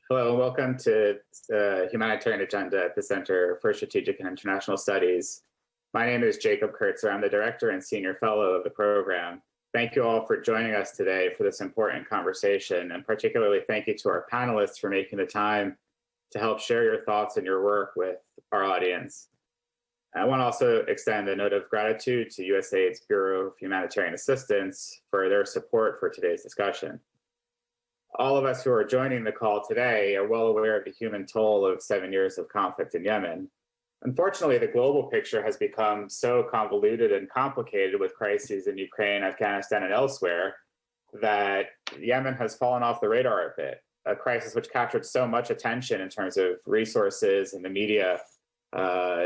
Hello, and welcome to the Humanitarian Agenda at the Center for Strategic and International Studies. My name is Jacob KURTZER. I'm the Director and Senior Fellow of the program. Thank you all for joining us today for this important conversation, and particularly thank you to our panelists for making the time to help share your thoughts and your work with our audience. I want to also extend a note of gratitude to USAID's Bureau of Humanitarian Assistance for their support for today's discussion. All of us who are joining the call today are well aware of the human toll of 7 years of conflict in Yemen. Unfortunately, the global picture has become so convoluted and complicated with crises in Ukraine, Afghanistan, and elsewhere that Yemen has fallen off the radar a bit. A crisis which captured so much attention in terms of resources and the media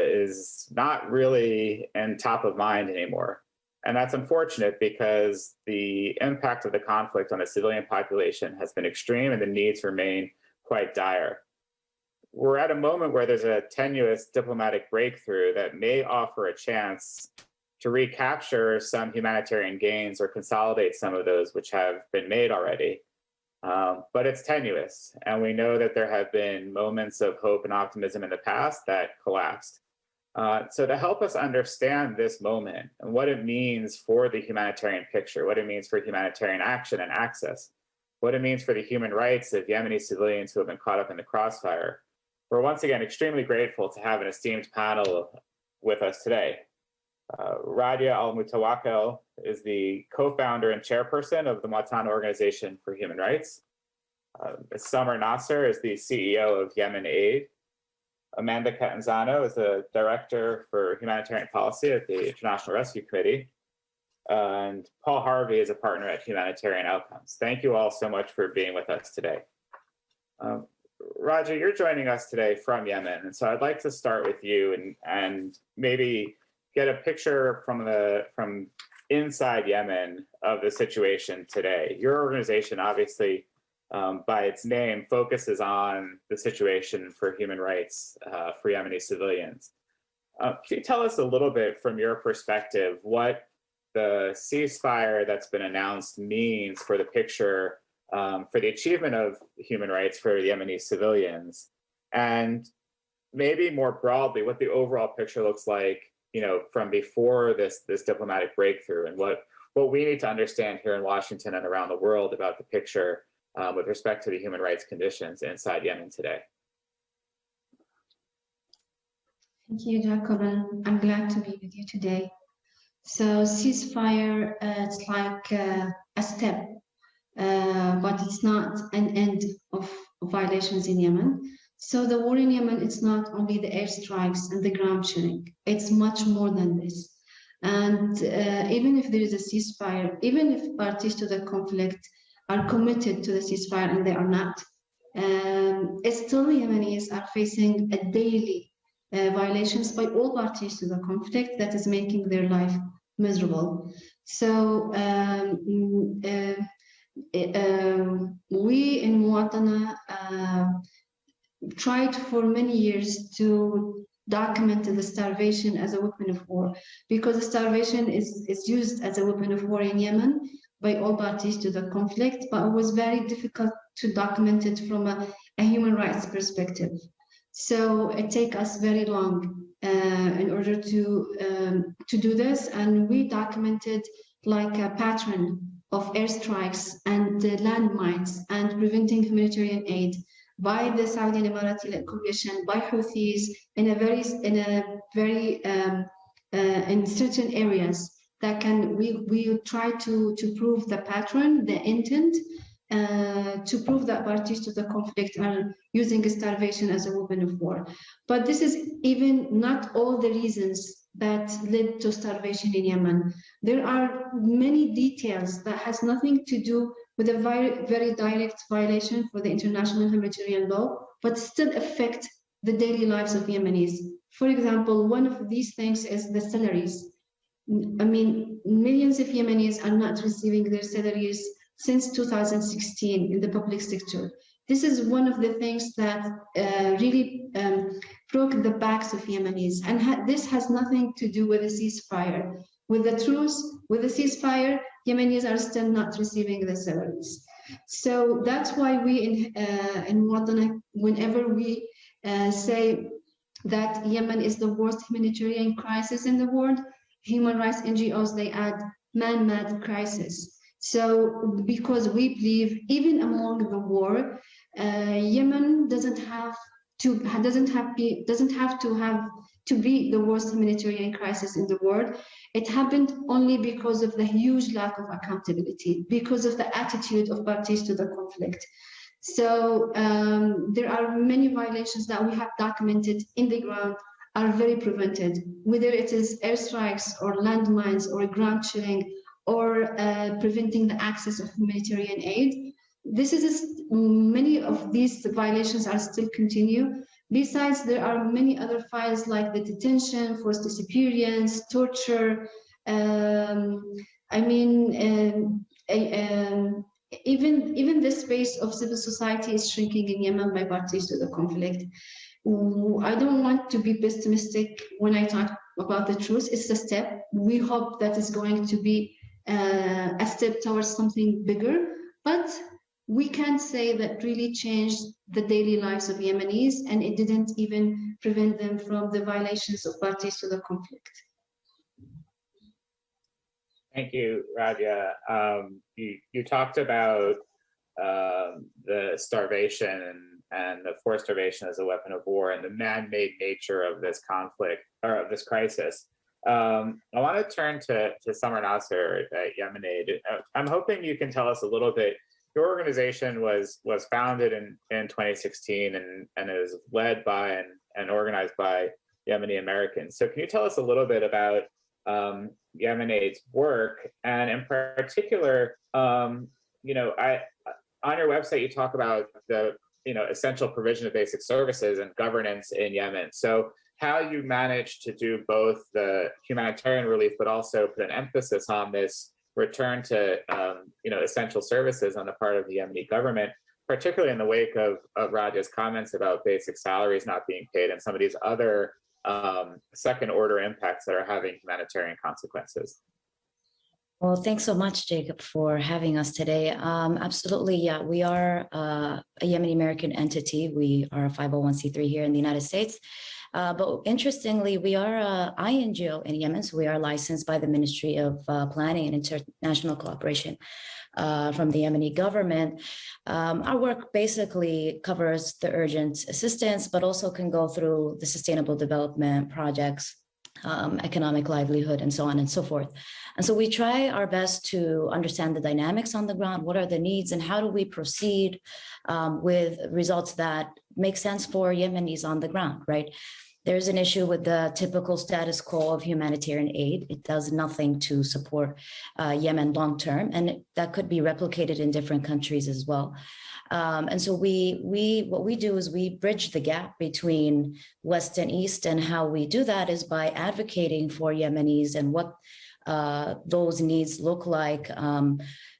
is not really in top of mind anymore. And that's unfortunate because the impact of the conflict on the civilian population has been extreme and the needs remain quite dire. We're at a moment where there's a tenuous diplomatic breakthrough that may offer a chance to recapture some humanitarian gains or consolidate some of those which have been made already. But it's tenuous, and we know that there have been moments of hope and optimism in the past that collapsed. So to help us understand this moment and what it means for the humanitarian picture, what it means for humanitarian action and access, what it means for the human rights of Yemeni civilians who have been caught up in the crossfire, we're once again extremely grateful to have an esteemed panel with us today. Radia Al-Mutawakkil is the co-founder and chairperson of the Mwatana Organization for Human Rights. Summer Nasser is the CEO of Yemen Aid. Amanda CATANZANO is the Director for Humanitarian Policy at the International Rescue Committee. And Paul HARVEY is a partner at Humanitarian Outcomes. Thank you all so much for being with us today. Raja, you're joining us today from Yemen, and so I'd like to start with you and maybe get a picture from inside Yemen of the situation today. Your organization, obviously, by its name, focuses on the situation for human rights for Yemeni civilians. Can you tell us a little bit from your perspective what the ceasefire that's been announced means for the picture for the achievement of human rights for Yemeni civilians, and maybe more broadly, what the overall picture looks like, from before this diplomatic breakthrough, and what we need to understand here in Washington and around the world about the picture with respect to the human rights conditions inside Yemen today. Thank you, Jacob, and I'm glad to be with you today. So ceasefire, it's like a step, but it's not an end of violations in Yemen. So the war in Yemen, it's not only the airstrikes and the ground shooting, it's much more than this. And even if there is a ceasefire, even if parties to the conflict are committed to the ceasefire and they are not, still Yemenis are facing a daily violations by all parties to the conflict that is making their life miserable. So we in Mwatana tried for many years to document the starvation as a weapon of war, because starvation is used as a weapon of war in Yemen by all parties to the conflict, but it was very difficult to document it from a human rights perspective. So it takes us very long in order to do this, and we documented like a pattern of airstrikes and landmines and preventing humanitarian aid by the Saudi and Emirati coalition, by Houthis in certain areas that we try to prove the pattern, the intent, to prove that parties to the conflict are using starvation as a weapon of war. But this is even not all the reasons that led to starvation in Yemen. There are many details that has nothing to do with a very direct violation for the international humanitarian law, but still affect the daily lives of Yemenis. For example, one of these things is the salaries. I mean, millions of Yemenis are not receiving their salaries since 2016 in the public sector. This is one of the things that really broke the backs of Yemenis. And this has nothing to do with the ceasefire. With the truce, with the ceasefire, Yemenis are still not receiving the salaries. So that's why we in Muwaddana, whenever we say that Yemen is the worst humanitarian crisis in the world, human rights NGOs, they add man-made crisis. So because we believe even among the war, Yemen doesn't have to be the worst humanitarian crisis in the world. It happened only because of the huge lack of accountability, because of the attitude of parties to the conflict. So there are many violations that we have documented in the ground are very prevented, whether it is airstrikes or landmines or ground chilling or preventing the access of humanitarian aid. Many of these violations are still continue. Besides, there are many other files like the detention, forced disappearance, torture. Even the space of civil society is shrinking in Yemen by parties to the conflict. I don't want to be pessimistic when I talk about the truth. It's a step. We hope that is going to be a step towards something bigger, but we can't say that really changed the daily lives of Yemenis, and it didn't even prevent them from the violations of parties to the conflict. Thank you, Radia. You talked about the starvation and the forced starvation as a weapon of war and the man-made nature of this conflict or of this crisis. I want to turn to Summer Nasser at Yemen Aid. I'm hoping you can tell us a little bit. Your organization was founded in 2016 and is led by and organized by Yemeni Americans. So can you tell us a little bit about Yemen Aid's work, and in particular, on your website you talk about the essential provision of basic services and governance in Yemen. So how you managed to do both the humanitarian relief, but also put an emphasis on this return to essential services on the part of the Yemeni government, particularly in the wake of Radia's comments about basic salaries not being paid and some of these other second order impacts that are having humanitarian consequences. Well, thanks so much, Jacob, for having us today. Absolutely, yeah, we are a Yemeni American entity. We are a 501c3 here in the United States. But interestingly, we are an INGO in Yemen, so we are licensed by the Ministry of Planning and International Cooperation from the Yemeni government. Our work basically covers the urgent assistance, but also can go through the sustainable development projects, economic livelihood, and so on and so forth. And so we try our best to understand the dynamics on the ground, what are the needs, and how do we proceed with results that make sense for Yemenis on the ground, right? There's an issue with the typical status quo of humanitarian aid. It does nothing to support Yemen long-term, and that could be replicated in different countries as well. And so what we do is we bridge the gap between West and East, and how we do that is by advocating for Yemenis and what those needs look like.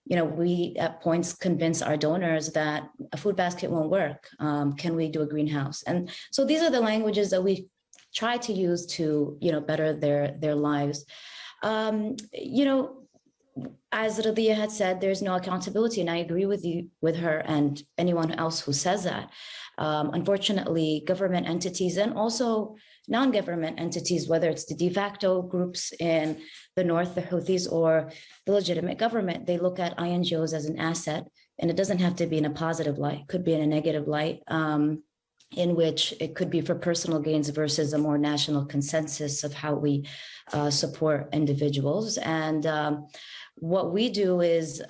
We at points convince our donors that a food basket won't work. Can we do a greenhouse? And so these are the languages that we try to use to, better their lives. As Radia had said, there's no accountability, and I agree with her and anyone else who says that. Unfortunately, government entities and also non-government entities, whether it's the de facto groups in the north, the Houthis, or the legitimate government, they look at INGOs as an asset, and it doesn't have to be in a positive light. It could be in a negative light, in which it could be for personal gains versus a more national consensus of how we support individuals. And what we do is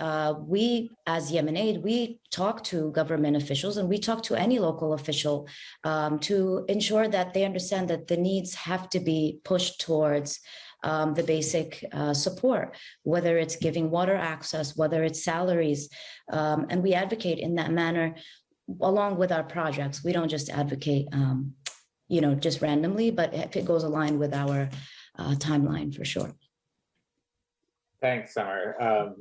we, as Yemen Aid, we talk to government officials and we talk to any local official to ensure that they understand that the needs have to be pushed towards the basic support, whether it's giving water access, whether it's salaries, and we advocate in that manner along with our projects. We don't just advocate, just randomly, but if it goes aligned with our timeline, for sure. Thanks, Summer.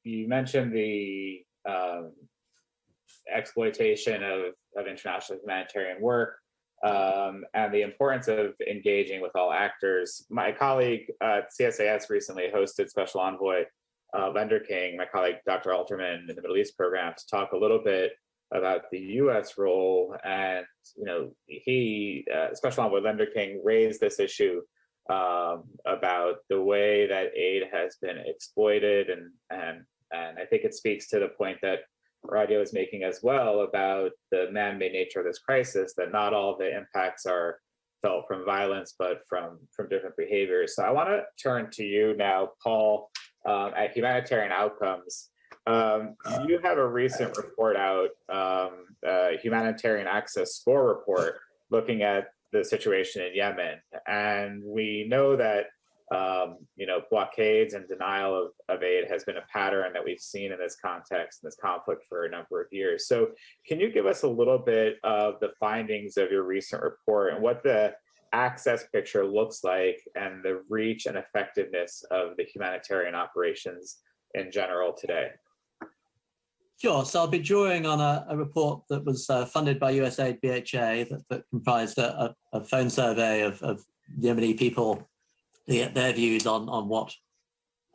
You mentioned the exploitation of international humanitarian work and the importance of engaging with all actors. My colleague at CSAS recently hosted Special Envoy Lender King, my colleague Dr. Alterman in the Middle East program, to talk a little bit about the U.S. role. And he, Special Envoy Lender King, raised this issue about the way that aid has been exploited, and I think it speaks to the point that Radio is making as well about the man-made nature of this crisis, that not all of the impacts are felt from violence, but from different behaviors. So I want to turn to you now, Paul, at Humanitarian Outcomes. You have a recent report out, Humanitarian Access Score Report, looking at the situation in Yemen. And we know that blockades and denial of aid has been a pattern that we've seen in this context, in this conflict, for a number of years. So can you give us a little bit of the findings of your recent report and what the access picture looks like and the reach and effectiveness of the humanitarian operations in general today? Sure. So I'll be drawing on a report that was funded by USAID BHA that comprised a phone survey of Yemeni people to get their views on what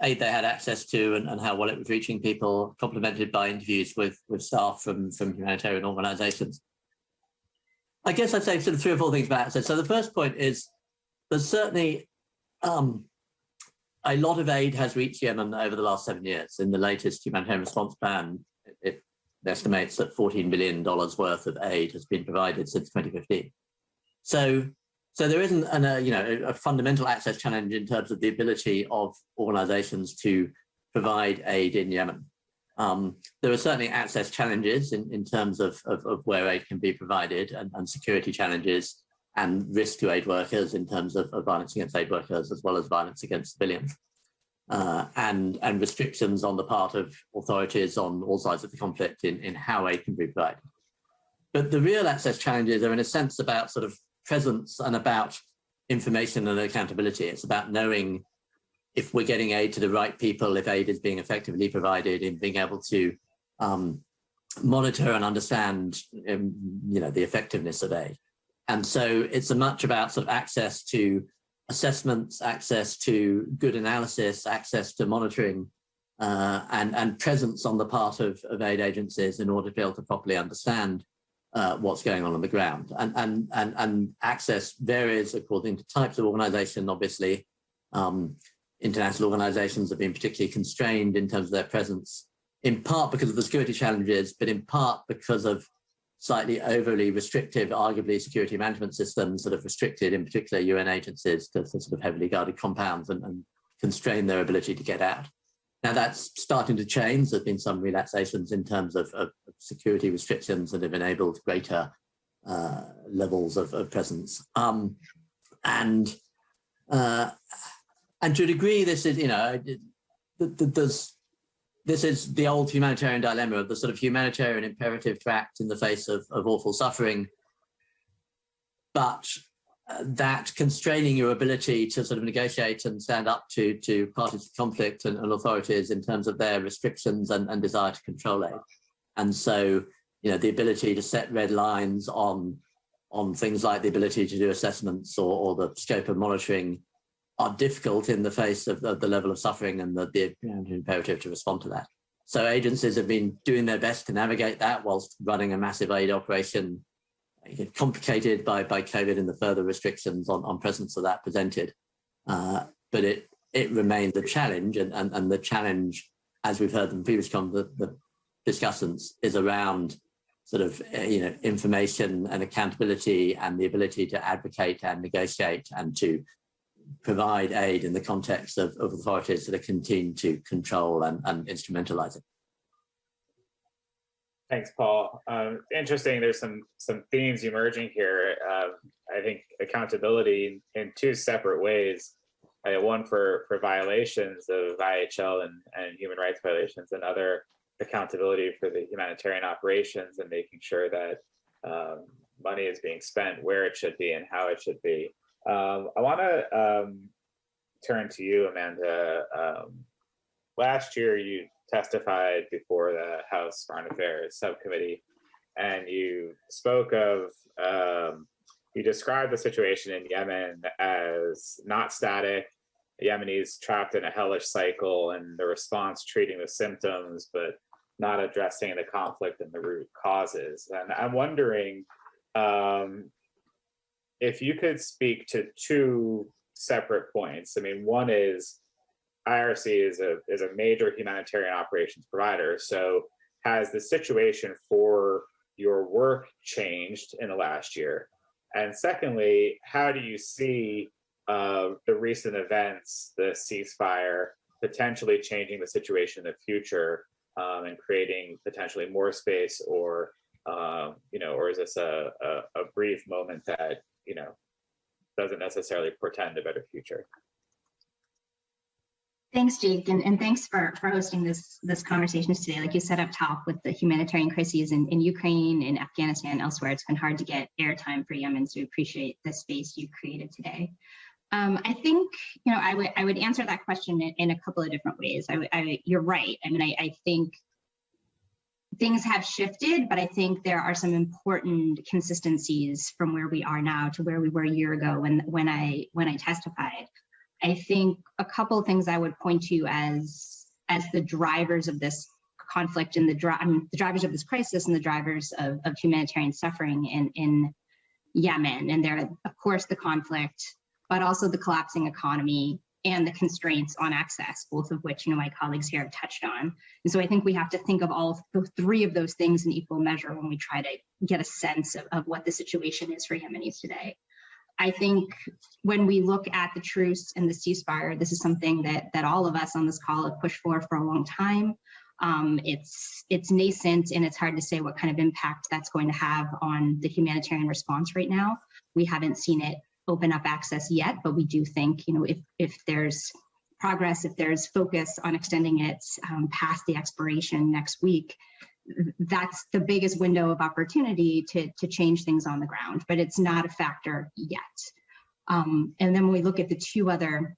aid they had access to and how well it was reaching people, complemented by interviews with staff from humanitarian organizations. I guess I'd say sort of 3 or 4 things about access. So the first point is there's certainly a lot of aid has reached Yemen over the last 7 years. In the latest humanitarian response plan, it estimates that $14 billion worth of aid has been provided since 2015. So there isn't a fundamental access challenge in terms of the ability of organizations to provide aid in Yemen. There are certainly access challenges in terms of where aid can be provided, and security challenges and risk to aid workers in terms of violence against aid workers, as well as violence against civilians, and restrictions on the part of authorities on all sides of the conflict in how aid can be provided. But the real access challenges are in a sense about sort of presence and about information and accountability. It's about knowing if we're getting aid to the right people, if aid is being effectively provided, in being able to monitor and understand the effectiveness of aid. And so it's much about sort of access to assessments, access to good analysis, access to monitoring, and presence on the part of aid agencies in order to be able to properly understand what's going on the ground. And access varies according to types of organization, obviously. International organizations have been particularly constrained in terms of their presence, in part because of the security challenges, but in part because of slightly overly restrictive, arguably, security management systems that have restricted, in particular, UN agencies to sort of heavily guarded compounds and constrain their ability to get out. Now that's starting to change. There's been some relaxations in terms of security restrictions that have enabled greater levels of presence. And to a degree, this is, this is the old humanitarian dilemma of the sort of humanitarian imperative to act in the face of awful suffering, but that constraining your ability to sort of negotiate and stand up to parties to conflict and authorities in terms of their restrictions and desire to control aid. And so, the ability to set red lines on things like the ability to do assessments or the scope of monitoring are difficult in the face of the level of suffering and the imperative to respond to that. So agencies have been doing their best to navigate that whilst running a massive aid operation, complicated by COVID and the further restrictions on presence of that presented. But it remains a challenge, and the challenge, as we've heard in previous the discussants, is around sort of information and accountability and the ability to advocate and negotiate and to provide aid in the context of authorities that are keen to control and instrumentalize it. Thanks, Paul. Interesting. There's some themes emerging here. I think accountability in 2 separate ways. One for violations of IHL and human rights violations, and other accountability for the humanitarian operations and making sure that money is being spent where it should be and how it should be. I want to turn to you, Amanda. Last year, you testified before the House Foreign Affairs Subcommittee, and you spoke of, you described the situation in Yemen as not static, Yemenis trapped in a hellish cycle, and the response treating the symptoms, but not addressing the conflict and the root causes. And I'm wondering if you could speak to two separate points. I mean, one is IRC is a major humanitarian operations provider. So has the situation for your work changed in the last year? And secondly, how do you see the recent events, the ceasefire, potentially changing the situation in the future and creating potentially more space, or or is this a brief moment that doesn't necessarily portend a better future? Thanks, Jake, and thanks for hosting this conversation today. Like you said up top, with the humanitarian crises in Ukraine, in Afghanistan, and elsewhere, it's been hard to get airtime for Yemen, so we appreciate the space you created today. I think I would answer that question in a couple of different ways. You're right. I mean, I think things have shifted, but I think there are some important consistencies from where we are now to where we were a year ago when I testified. I think a couple of things I would point to as the drivers of this conflict and the drivers of this crisis and the drivers of humanitarian suffering in Yemen. And there, of course, the conflict, but also the collapsing economy and the constraints on access, both of which my colleagues here have touched on. And so I think we have to think of all three of those things in equal measure when we try to get a sense of what the situation is for Yemenis today. I think when we look at the truce and the ceasefire, this is something that all of us on this call have pushed for a long time. It's nascent, and it's hard to say what kind of impact that's going to have on the humanitarian response right now. We haven't seen it open up access yet, but we do think, if there's progress, if there's focus on extending it past the expiration next week, that's the biggest window of opportunity to change things on the ground, but it's not a factor yet. And then when we look at the two other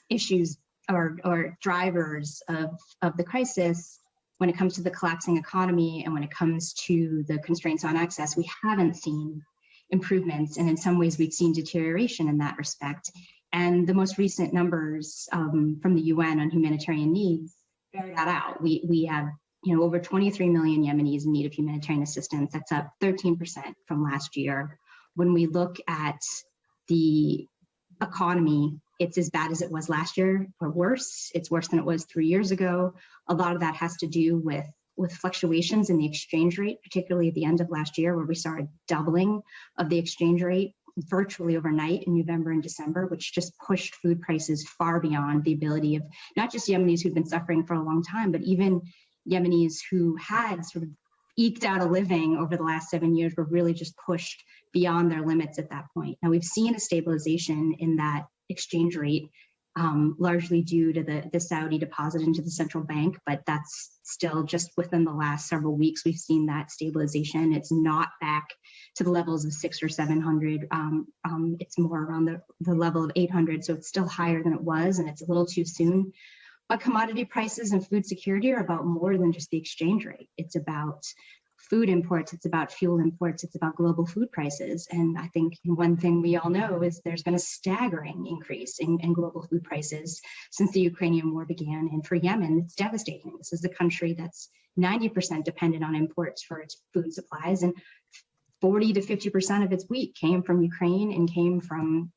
issues or drivers of the crisis, when it comes to the collapsing economy and when it comes to the constraints on access, we haven't seen improvements, and in some ways we've seen deterioration in that respect. And the most recent numbers from the UN on humanitarian needs bear that out. We have over 23 million Yemenis in need of humanitarian assistance. That's up 13% from last year. When we look at the economy, it's as bad as it was last year or worse. It's worse than it was 3 years ago. A lot of that has to do with fluctuations in the exchange rate, particularly at the end of last year, where we saw a doubling of the exchange rate virtually overnight in November and December, which just pushed food prices far beyond the ability of not just Yemenis who've been suffering for a long time, but even Yemenis who had sort of eked out a living over the last 7 years were really just pushed beyond their limits at that point. Now we've seen a stabilization in that exchange rate, largely due to the Saudi deposit into the central bank, but that's still just within the last several weeks. We've seen that stabilization. It's not back to the levels of 600 or 700. It's more around the level of 800, so it's still higher than it was, and it's a little too soon. But commodity prices and food security are about more than just the exchange rate. It's about food imports, it's about fuel imports, it's about global food prices. And I think one thing we all know is there's been a staggering increase in global food prices since the Ukrainian war began. And for Yemen, it's devastating. This is a country that's 90% dependent on imports for its food supplies, and 40 to 50% of its wheat came from Ukraine and came from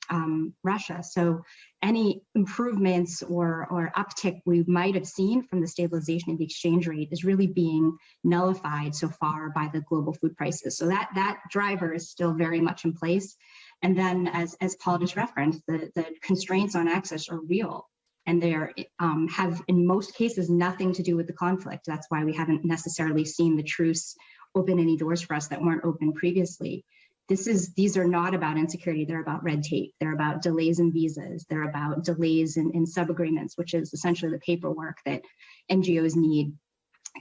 Russia. So any improvements or uptick we might have seen from the stabilization of the exchange rate is really being nullified so far by the global food prices. So that driver is still very much in place. And then as Paul just referenced, the constraints on access are real. And they have, in most cases, nothing to do with the conflict. That's why we haven't necessarily seen the truce open any doors for us that weren't open previously. These are not about insecurity, they're about red tape. They're about delays in visas. They're about delays in sub-agreements, which is essentially the paperwork that NGOs need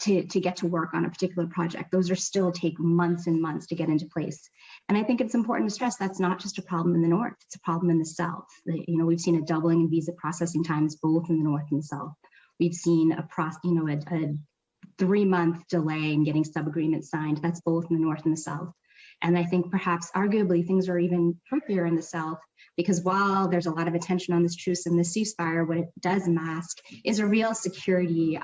to get to work on a particular project. Those are still take months and months to get into place. And I think it's important to stress that's not just a problem in the north, it's a problem in the south. We've seen a doubling in visa processing times, both in the north and south. We've seen a 3-month delay in getting sub-agreements signed. That's both in the north and the south. And I think perhaps arguably things are even trickier in the south because while there's a lot of attention on this truce and the ceasefire, what it does mask is a real security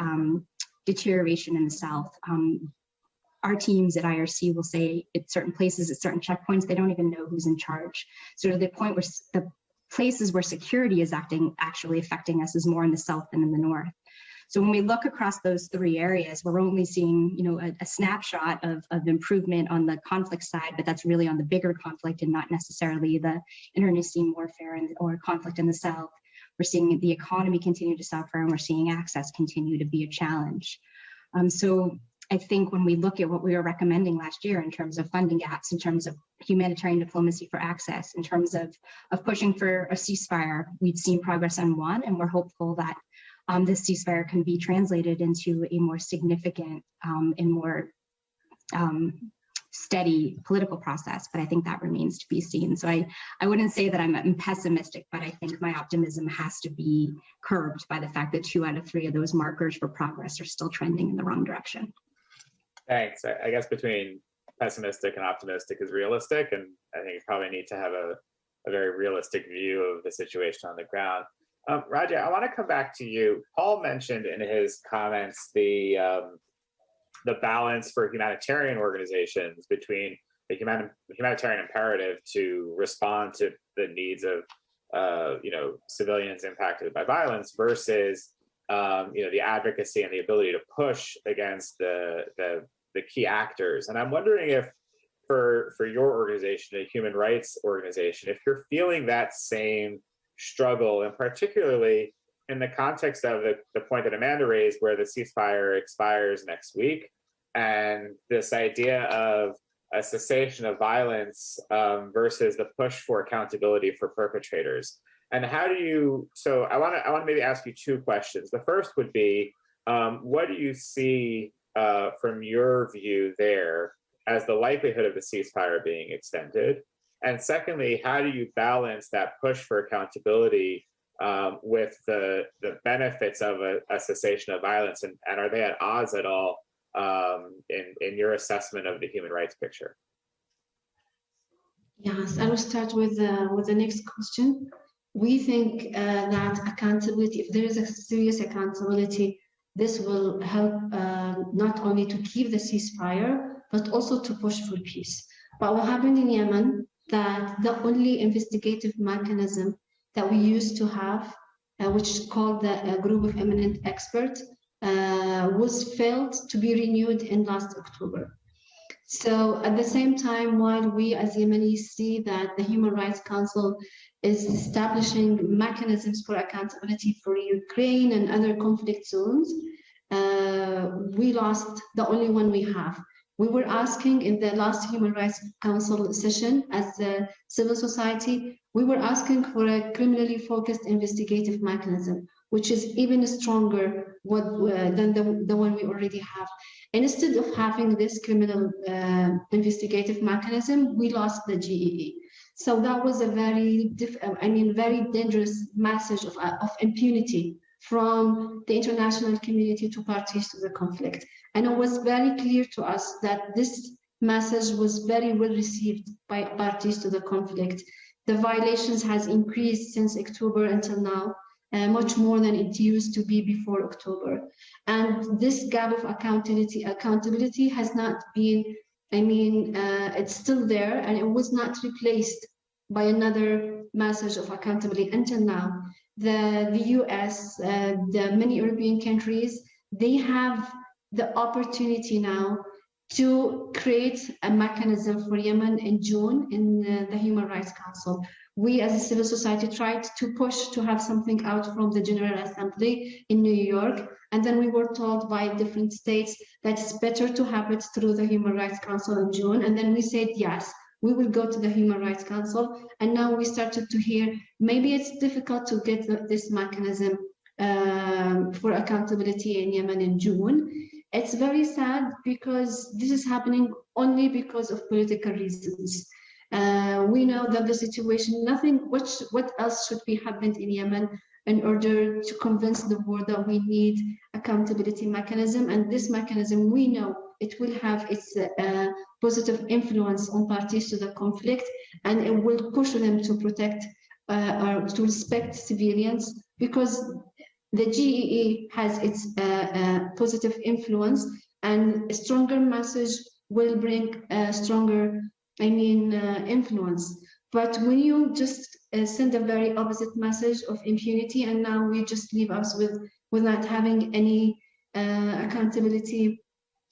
deterioration in the south. Our teams at IRC will say at certain places, at certain checkpoints, they don't even know who's in charge. So to the point where the places where security is actually affecting us is more in the south than in the north. So when we look across those three areas, we're only seeing, you know, a snapshot of improvement on the conflict side, but that's really on the bigger conflict and not necessarily the internecine warfare or conflict in the south. We're seeing the economy continue to suffer, and we're seeing access continue to be a challenge. So I think when we look at what we were recommending last year in terms of funding gaps, in terms of humanitarian diplomacy for access, in terms of pushing for a ceasefire, we've seen progress on one, and we're hopeful that this ceasefire can be translated into a more significant and more steady political process, but I think that remains to be seen. So I wouldn't say that I'm pessimistic, but I think my optimism has to be curbed by the fact that 2 out of 3 of those markers for progress are still trending in the wrong direction. Thanks. I guess between pessimistic and optimistic is realistic, and I think you probably need to have a very realistic view of the situation on the ground. Raja, I want to come back to you. Paul mentioned in his comments the balance for humanitarian organizations between the humanitarian imperative to respond to the needs of civilians impacted by violence versus the advocacy and the ability to push against the key actors. And I'm wondering if for your organization, a human rights organization, if you're feeling that same struggle, and particularly in the context of the point that Amanda raised, where the ceasefire expires next week, and this idea of a cessation of violence versus the push for accountability for perpetrators. And how do you, so I want to maybe ask you 2 questions. The first would be, what do you see from your view there as the likelihood of the ceasefire being extended? And secondly, how do you balance that push for accountability with the benefits of a cessation of violence? And are they at odds at all in your assessment of the human rights picture? Yes, I will start with the next question. We think that accountability, if there is a serious accountability, this will help not only to keep the ceasefire, but also to push for peace. But what happened in Yemen, that the only investigative mechanism that we used to have, which is called the group of eminent experts, was failed to be renewed in last October. So at the same time, while we as Yemenis see that the Human Rights Council is establishing mechanisms for accountability for Ukraine and other conflict zones, we lost the only one we have. We were asking in the last Human Rights Council session as a civil society, we were asking for a criminally focused investigative mechanism, which is even stronger than the one we already have. And instead of having this criminal investigative mechanism, we lost the GEE. So that was a very dangerous message of impunity from the international community to parties to the conflict. And it was very clear to us that this message was very well received by parties to the conflict. The violations has increased since October until now, much more than it used to be before October. And this gap of accountability has not been, it's still there, and it was not replaced by another message of accountability until now. The US, the many European countries, they have the opportunity now to create a mechanism for Yemen in June in the Human Rights Council. We as a civil society tried to push to have something out from the General Assembly in New York, and then we were told by different states that it's better to have it through the Human Rights Council in June, and then we said yes, we will go to the Human Rights Council, and now we started to hear maybe it's difficult to get this mechanism for accountability in Yemen in June. It's very sad because this is happening only because of political reasons. We know that the situation, what else should be happened in Yemen in order to convince the world that we need accountability mechanism, and this mechanism, we know it will have its positive influence on parties to the conflict, and it will push them to protect or to respect civilians, because the GEE has its positive influence, and a stronger message will bring a stronger, influence. But when you just send a very opposite message of impunity, and now we just leave us with not having any accountability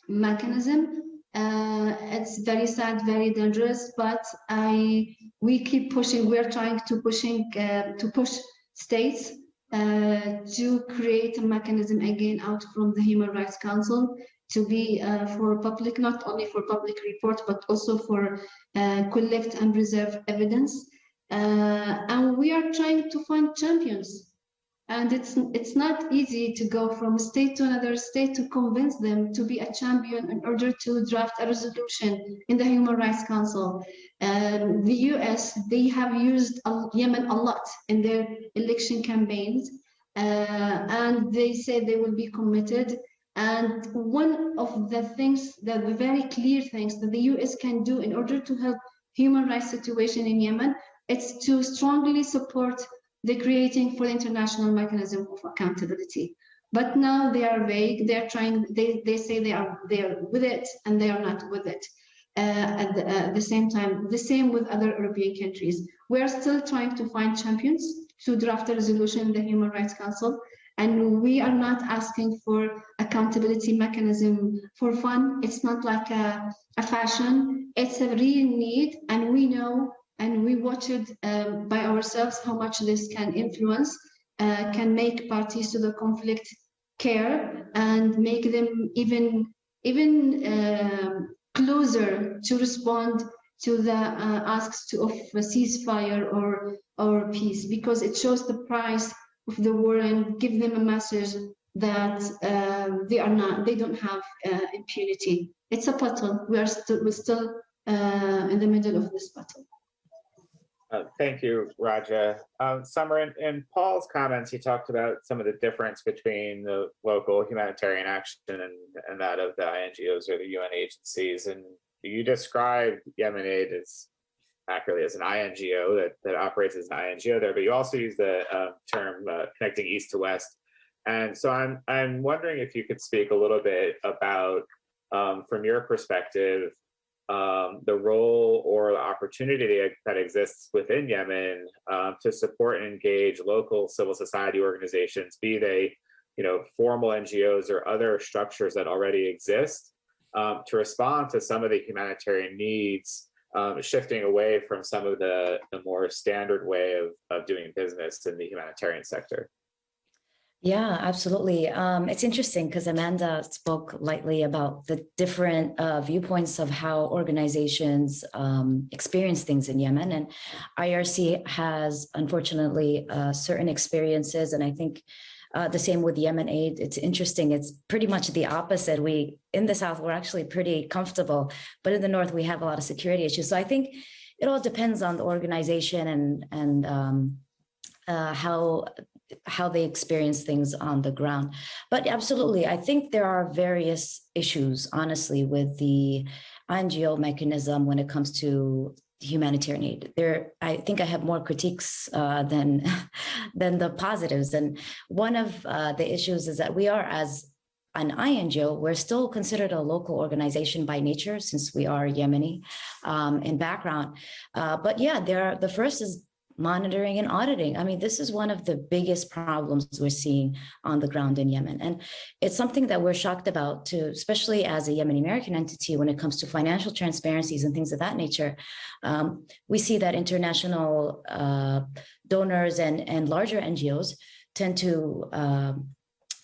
mechanism, it's very sad, very dangerous. But we keep pushing. We're trying to push states to create a mechanism again out from the Human Rights Council to be for public, not only for public report, but also for collect and preserve evidence. And we are trying to find champions. And it's not easy to go from state to another state to convince them to be a champion in order to draft a resolution in the Human Rights Council. The US, they have used Yemen a lot in their election campaigns, and they said they will be committed. And one of the things, the very clear things that the US can do in order to help human rights situation in Yemen, it's to strongly support the creating for the international mechanism of accountability. But now they are vague. They're trying. They say they are with it, and they are not with it. At the same time, the same with other European countries. We are still trying to find champions to draft a resolution in the Human Rights Council, and we are not asking for accountability mechanism for fun. It's not like a fashion. It's a real need, and we know. And we watch it by ourselves how much this can influence, can make parties to the conflict care and make them even closer to respond to the asks of a ceasefire or peace, because it shows the price of the war and give them a message that they don't have impunity. It's a battle. We're still in the middle of this battle. Thank you, Raja. Summer, in Paul's comments, he talked about some of the difference between the local humanitarian action and that of the INGOs or the UN agencies. And you described Yemen Aid as accurately as an INGO that operates as an INGO there, but you also use the term connecting east to west. And so I'm wondering if you could speak a little bit about, from your perspective, the role or the opportunity that exists within Yemen to support and engage local civil society organizations, be they, formal NGOs or other structures that already exist, to respond to some of the humanitarian needs, shifting away from some of the more standard way of doing business in the humanitarian sector. Yeah, absolutely. It's interesting because Amanda spoke lightly about the different viewpoints of how organizations experience things in Yemen. And IRC has, unfortunately, certain experiences. And I think the same with Yemen Aid. It's interesting. It's pretty much the opposite. In the South, we're actually pretty comfortable. But in the North, we have a lot of security issues. So I think it all depends on the organization and how they experience things on the ground. But absolutely, I think there are various issues, honestly, with the INGO mechanism when it comes to humanitarian aid. I think I have more critiques than the positives. And one of the issues is that we are, as an INGO, we're still considered a local organization by nature, since we are Yemeni in background. But yeah, the first is monitoring and auditing. I mean, this is one of the biggest problems we're seeing on the ground in Yemen. And it's something that we're shocked about too, especially as a Yemeni American entity when it comes to financial transparencies and things of that nature. We see that international donors and larger NGOs tend to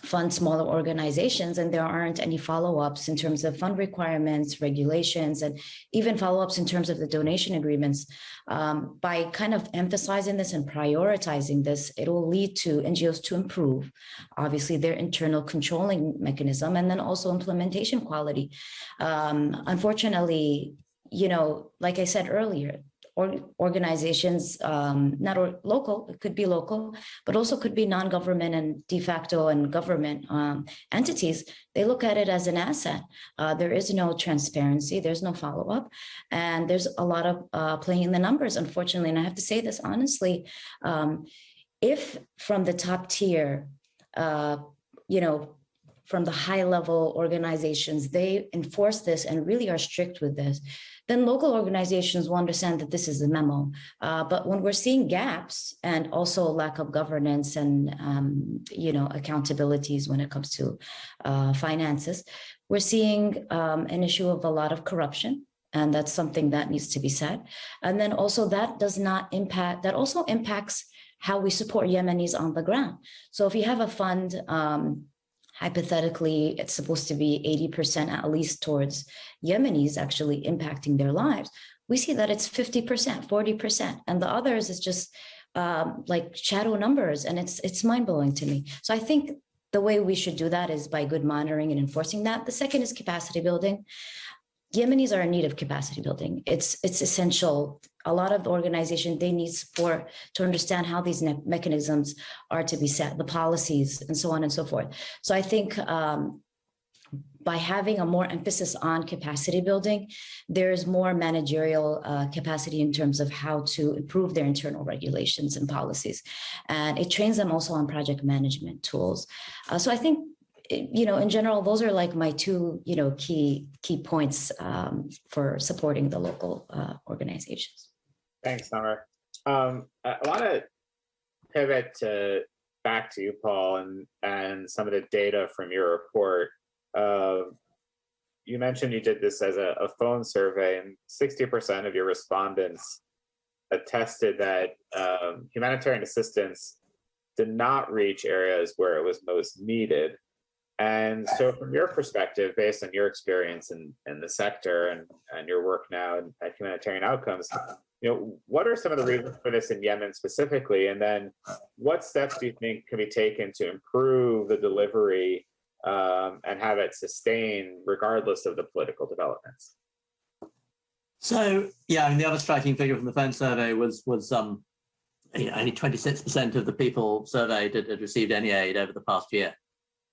fund smaller organizations, and there aren't any follow-ups in terms of fund requirements, regulations, and even follow-ups in terms of the donation agreements. By kind of emphasizing this and prioritizing this, it will lead to NGOs to improve, obviously, their internal controlling mechanism, and then also implementation quality. Unfortunately, like I said earlier, organizations, local, it could be local, but also could be non-government and de facto and government entities, they look at it as an asset. There is no transparency, there's no follow-up, and there's a lot of playing in the numbers, unfortunately. And I have to say this honestly, if from the top tier, from the high level organizations, they enforce this and really are strict with this, then local organizations will understand that this is a memo. But when we're seeing gaps and also lack of governance and, accountabilities when it comes to finances, we're seeing an issue of a lot of corruption. And that's something that needs to be said. And then also that also impacts how we support Yemenis on the ground. So if you have a fund, hypothetically, it's supposed to be 80% at least towards Yemenis actually impacting their lives. We see that it's 50%, 40%, and the others is just like shadow numbers, and it's mind-blowing to me. So I think the way we should do that is by good monitoring and enforcing that. The second is capacity building. Yemenis are in need of capacity building. It's essential. A lot of the organization, they need support to understand how these mechanisms are to be set, the policies, and so on and so forth. So I think by having a more emphasis on capacity building, there's more managerial capacity in terms of how to improve their internal regulations and policies. And it trains them also on project management tools. So I think, in general, those are like my two, key points for supporting the local organizations. Thanks, Summer. I want to pivot back to you, Paul, and some of the data from your report. You mentioned you did this as a phone survey, and 60% of your respondents attested that humanitarian assistance did not reach areas where it was most needed. And so from your perspective, based on your experience in the sector and your work now at Humanitarian Outcomes, what are some of the reasons for this in Yemen specifically? And then what steps do you think can be taken to improve the delivery and have it sustained regardless of the political developments? So, the other striking figure from the phone survey was only 26% of the people surveyed had received any aid over the past year.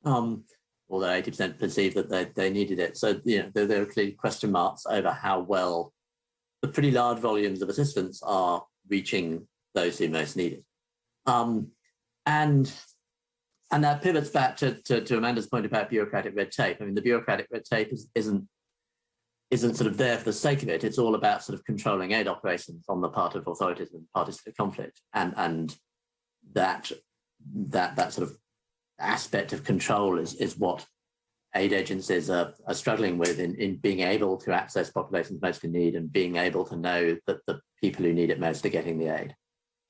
Although 80% perceived that they needed it. So, there are clearly question marks over how well the pretty large volumes of assistance are reaching those who most need it. And that pivots back to Amanda's point about bureaucratic red tape. I mean, the bureaucratic red tape isn't sort of there for the sake of it. It's all about sort of controlling aid operations on the part of authorities and parties to the conflict. And that sort of aspect of control is what aid agencies are struggling with in being able to access populations most in need and being able to know that the people who need it most are getting the aid.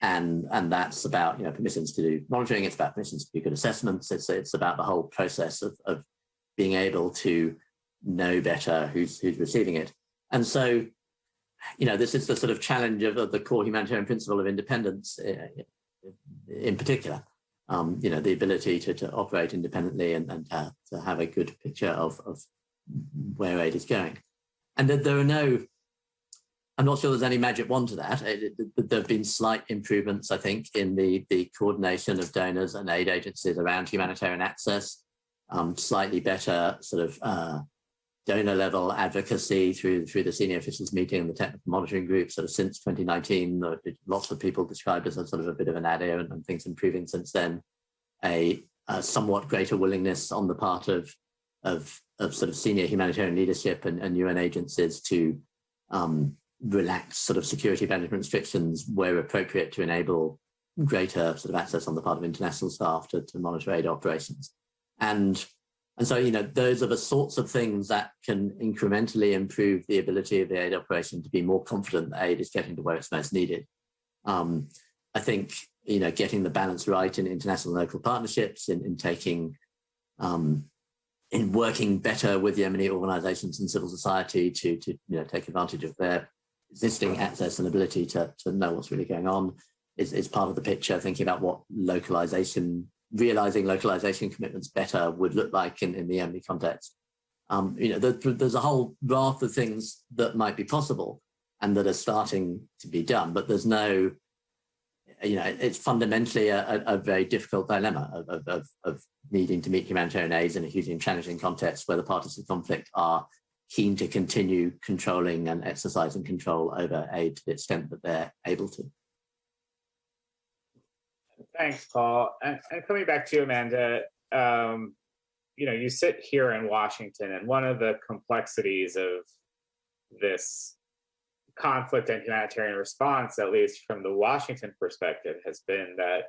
And that's about permissions to do monitoring. It's about permissions to do good assessments. It's about the whole process of being able to know better who's receiving it. And so, this is the sort of challenge of the core humanitarian principle of independence in particular. The ability to operate independently and to have a good picture of where aid is going. And that I'm not sure there's any magic wand to that. There have been slight improvements, I think, in the coordination of donors and aid agencies around humanitarian access, slightly better sort of donor level advocacy through the senior officials meeting and the technical monitoring group sort of since 2019. Lots of people described as a sort of a bit of an nadir and things improving since then. A somewhat greater willingness on the part of sort of senior humanitarian leadership and UN agencies to relax sort of security management restrictions where appropriate to enable greater sort of access on the part of international staff to monitor aid operations. And so, those are the sorts of things that can incrementally improve the ability of the aid operation to be more confident that aid is getting to where it's most needed. I think, getting the balance right in international and local partnerships, in working better with Yemeni organizations and civil society to take advantage of their existing access and ability to know what's really going on is part of the picture, thinking about what realizing localization commitments better would look like in the Yemeni context. There's a whole raft of things that might be possible. and that are starting to be done, but there's no, it's fundamentally a very difficult dilemma of needing to meet humanitarian aids in a hugely challenging context where the parties to the conflict are keen to continue controlling and exercising control over aid to the extent that they're able to. Thanks, Paul. And coming back to you, Amanda, you sit here in Washington, and one of the complexities of this conflict and humanitarian response, at least from the Washington perspective, has been that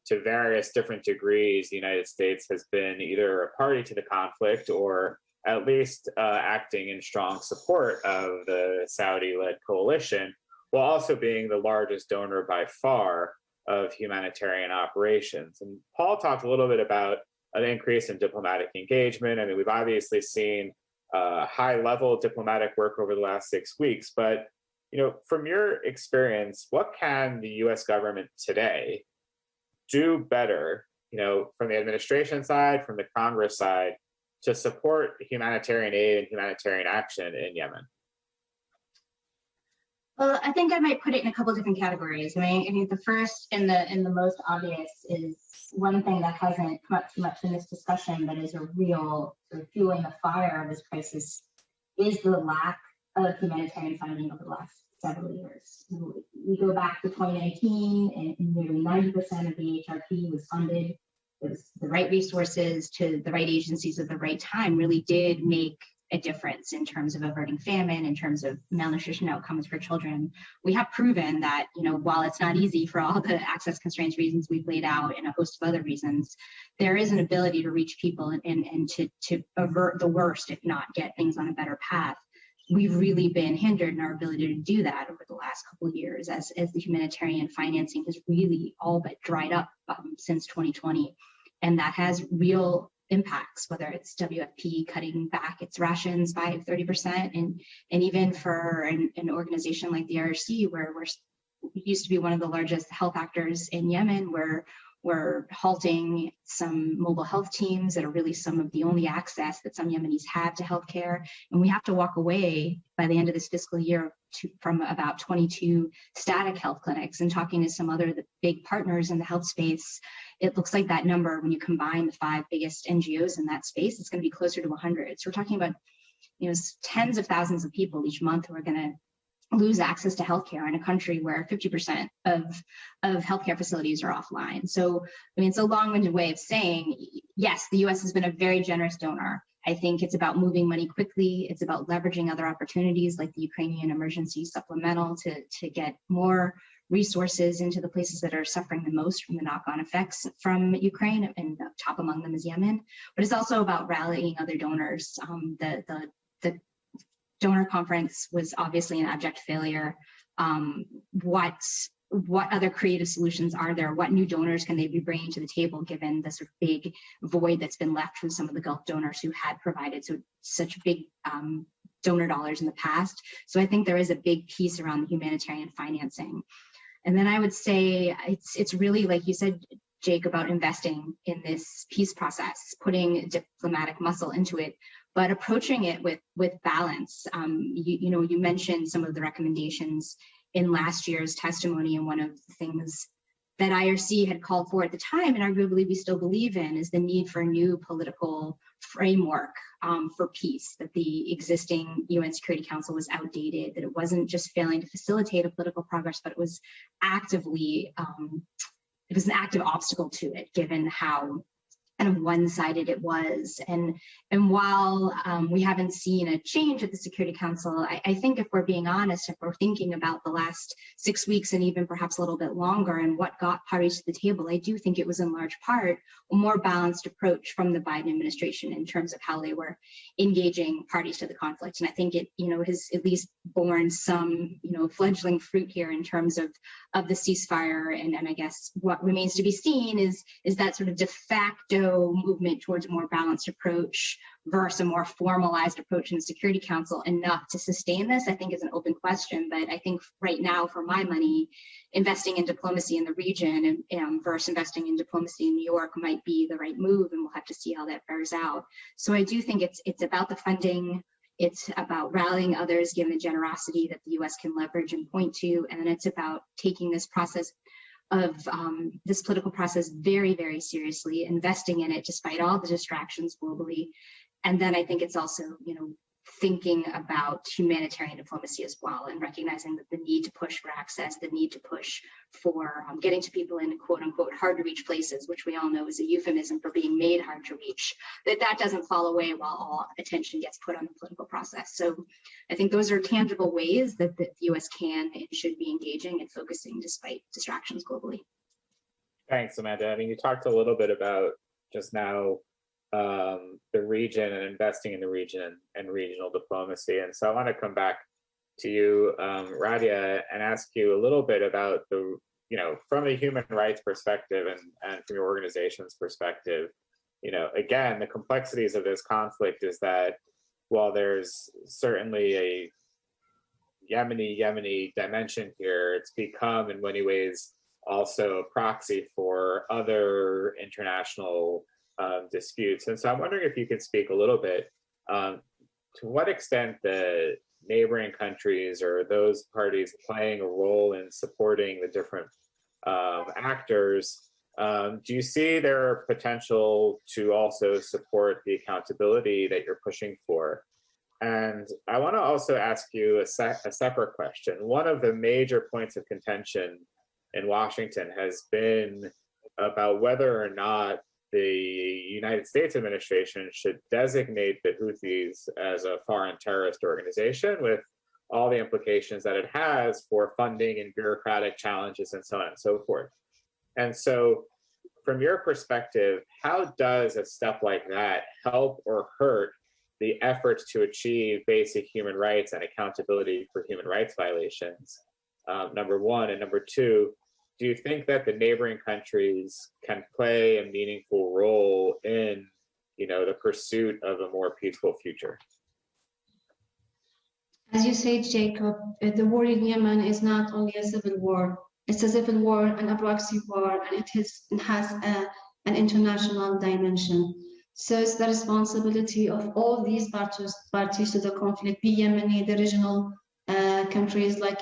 to various different degrees, the United States has been either a party to the conflict or at least acting in strong support of the Saudi-led coalition, while also being the largest donor by far of humanitarian operations. And Paul talked a little bit about an increase in diplomatic engagement. I mean, we've obviously seen high-level diplomatic work over the last 6 weeks, but from your experience, what can the U.S. government today do better, from the administration side, from the Congress side, to support humanitarian aid and humanitarian action in Yemen? Well, I think I might put it in a couple of different categories. I think the first and the most obvious is one thing that hasn't come up too much in this discussion, but is a real sort of fueling the fire of this crisis, is the lack of humanitarian funding over the last several years. We go back to 2019, and nearly 90% of the HRP was funded. It was the right resources to the right agencies at the right time really did make a difference in terms of averting famine, in terms of malnutrition outcomes for children. We have proven that, while it's not easy for all the access constraints reasons we've laid out and a host of other reasons, there is an ability to reach people and to avert the worst, if not get things on a better path. We've really been hindered in our ability to do that over the last couple of years as the humanitarian financing has really all but dried up since 2020. And that has real impacts, whether it's WFP cutting back its rations by 30%, and even for an organization like the IRC, where we used to be one of the largest health actors in Yemen, where we're halting some mobile health teams that are really some of the only access that some Yemenis have to healthcare. And we have to walk away by the end of this fiscal year from about 22 static health clinics. And talking to some other big partners in the health space, it looks like that number, when you combine the 5 biggest NGOs in that space, it's going to be closer to 100. So we're talking about tens of thousands of people each month who are going to lose access to healthcare in a country where 50% of healthcare facilities are offline. So, it's a long-winded way of saying, yes, the U.S. has been a very generous donor. I think it's about moving money quickly. It's about leveraging other opportunities like the Ukrainian emergency supplemental to get more resources into the places that are suffering the most from the knock-on effects from Ukraine, and top among them is Yemen. But it's also about rallying other donors. The donor conference was obviously an abject failure. What other creative solutions are there? What new donors can they be bringing to the table, given the sort of big void that's been left from some of the Gulf donors who had provided such big donor dollars in the past? So I think there is a big piece around the humanitarian financing. And then I would say it's really, like you said, Jake, about investing in this peace process, putting diplomatic muscle into it, but approaching it with balance. You mentioned some of the recommendations in last year's testimony, and one of the things that IRC had called for at the time, and arguably we still believe in, is the need for a new political framework for peace, that the existing UN Security Council was outdated, that it wasn't just failing to facilitate a political progress, but it was actively, it was an active obstacle to it, given how kind of one-sided it was. And while we haven't seen a change at the Security Council, I think if we're being honest, if we're thinking about the last 6 weeks and even perhaps a little bit longer and what got parties to the table, I do think it was in large part a more balanced approach from the Biden administration in terms of how they were engaging parties to the conflict. And I think it, has at least borne some, fledgling fruit here in terms of the ceasefire. And I guess what remains to be seen is that sort of de facto movement towards a more balanced approach versus a more formalized approach in the Security Council enough to sustain this, I think is an open question. But I think right now, for my money, investing in diplomacy in the region and versus investing in diplomacy in New York might be the right move, and we'll have to see how that bears out. So I do think it's about the funding. It's about rallying others, given generosity that the US can leverage and point to. And then it's about taking this process of this political process very, very seriously, investing in it despite all the distractions globally. And then I think it's also, thinking about humanitarian diplomacy as well, and recognizing that the need to push for access, the need to push for getting to people in quote unquote hard to reach places, which we all know is a euphemism for being made hard to reach, that doesn't fall away while all attention gets put on the political process. So I think those are tangible ways that the US can and should be engaging and focusing despite distractions globally. Thanks, Amanda. I mean, you talked a little bit about just now the region and investing in the region and regional diplomacy. And so I want to come back to you, Radia, and ask you a little bit about the, from a human rights perspective and from your organization's perspective, again, the complexities of this conflict is that while there's certainly a Yemeni dimension here, it's become in many ways also a proxy for other international disputes. And so I'm wondering if you could speak a little bit to what extent the neighboring countries or those parties playing a role in supporting the different actors, do you see their potential to also support the accountability that you're pushing for? And I want to also ask you a separate question. One of the major points of contention in Washington has been about whether or not the United States administration should designate the Houthis as a foreign terrorist organization, with all the implications that it has for funding and bureaucratic challenges and so on and so forth. And so from your perspective, how does a step like that help or hurt the efforts to achieve basic human rights and accountability for human rights violations? Number one. And number two, do you think that the neighboring countries can play a meaningful role in, the pursuit of a more peaceful future? As you said, Jacob, the war in Yemen is not only a civil war. It's a civil war and a proxy war, and it has an international dimension. So it's the responsibility of all these parties to the conflict, the Yemeni, the regional countries like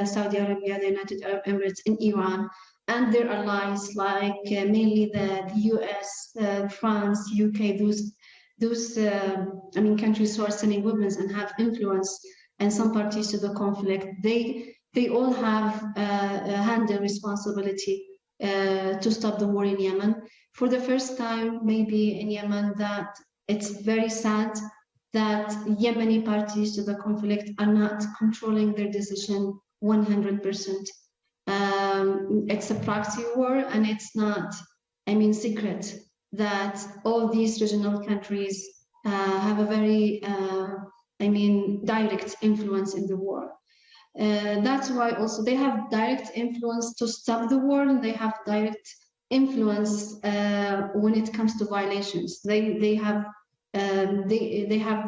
Saudi Arabia, the United Arab Emirates, and Iran, and their allies like mainly the US, France, UK, those countries who are sending weapons and have influence, and some parties to the conflict. They all have a handle responsibility to stop the war in Yemen. For the first time, maybe in Yemen, that it's very sad that Yemeni parties to the conflict are not controlling their decision 100%. It's a proxy war, and it's not, secret that all these regional countries have a very, direct influence in the war. That's why also they have direct influence to stop the war, and they have direct influence when it comes to violations. They have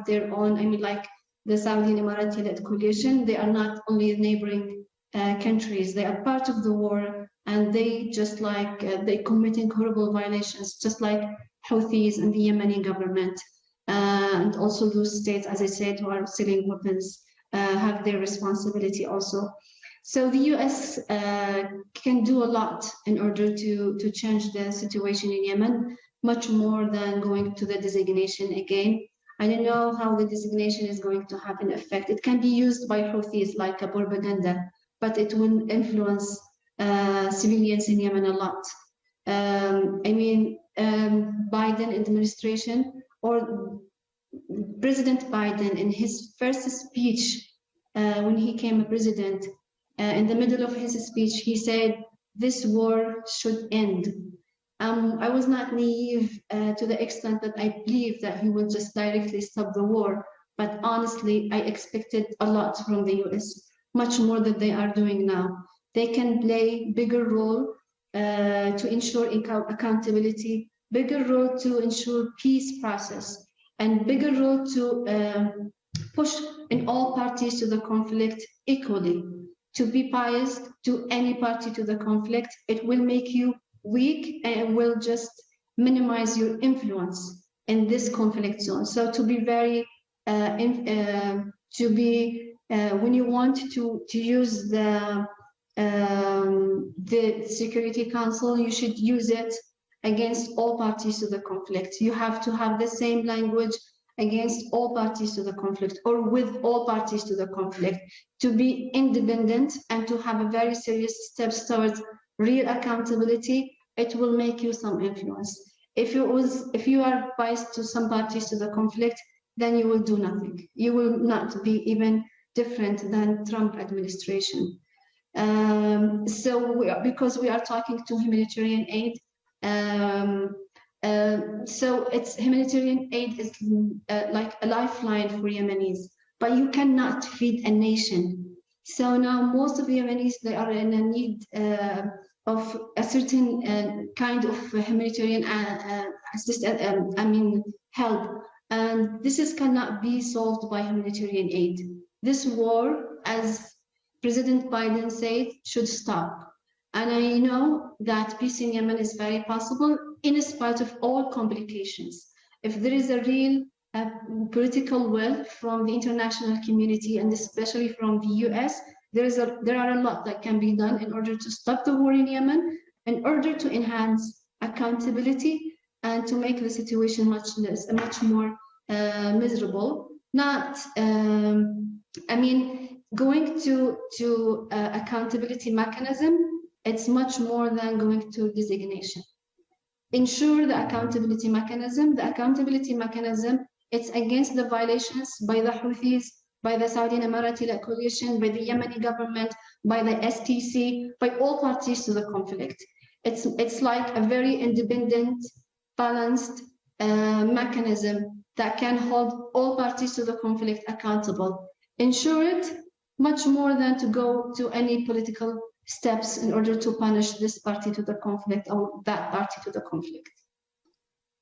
their own, like the Saudi and Emirati-led coalition. They are not only neighboring countries, they are part of the war, and they just like they committing horrible violations, just like Houthis and the Yemeni government, and also those states, as I said, who are selling weapons have their responsibility also. So the US can do a lot in order to change the situation in Yemen, much more than going to the designation again. I don't know how the designation is going to have an effect. It can be used by Houthis like a propaganda, but it will influence civilians in Yemen a lot. Biden administration or President Biden in his first speech when he came president, in the middle of his speech, he said, this war should end. I was not naive to the extent that I believed that he would just directly stop the war. But honestly, I expected a lot from the US, much more than they are doing now. They can play bigger role to ensure accountability, bigger role to ensure peace process, and bigger role to push in all parties to the conflict equally. To be biased to any party to the conflict, it will make you weak and will just minimize your influence in this conflict zone. So to be very to be when you want to use the Security Council, you should use it against all parties to the conflict. You have to have the same language against all parties to the conflict, or with all parties to the conflict, to be independent and to have a very serious steps towards real accountability. It will make you some influence. If you are biased to some parties to the conflict, then you will do nothing. You will not be even different than Trump administration. Because we are talking to humanitarian aid, so it's humanitarian aid is like a lifeline for Yemenis, but you cannot feed a nation. So now most of the Yemenis, they are in a need of a certain kind of humanitarian help, and this cannot be solved by humanitarian aid. This war, as President Biden said, should stop. And I know that peace in Yemen is very possible in spite of all complications. If there is a real political will from the international community, and especially from the US, there are a lot that can be done in order to stop the war in Yemen, in order to enhance accountability and to make the situation much more miserable. Not, going to accountability mechanism, it's much more than going to designation. Ensure the accountability mechanism. The accountability mechanism, it's against the violations by the Houthis, by the Saudi and Emirati coalition, by the Yemeni government, by the STC, by all parties to the conflict. It's like a very independent, balanced mechanism that can hold all parties to the conflict accountable. Ensure it much more than to go to any political steps in order to punish this party to the conflict or that party to the conflict.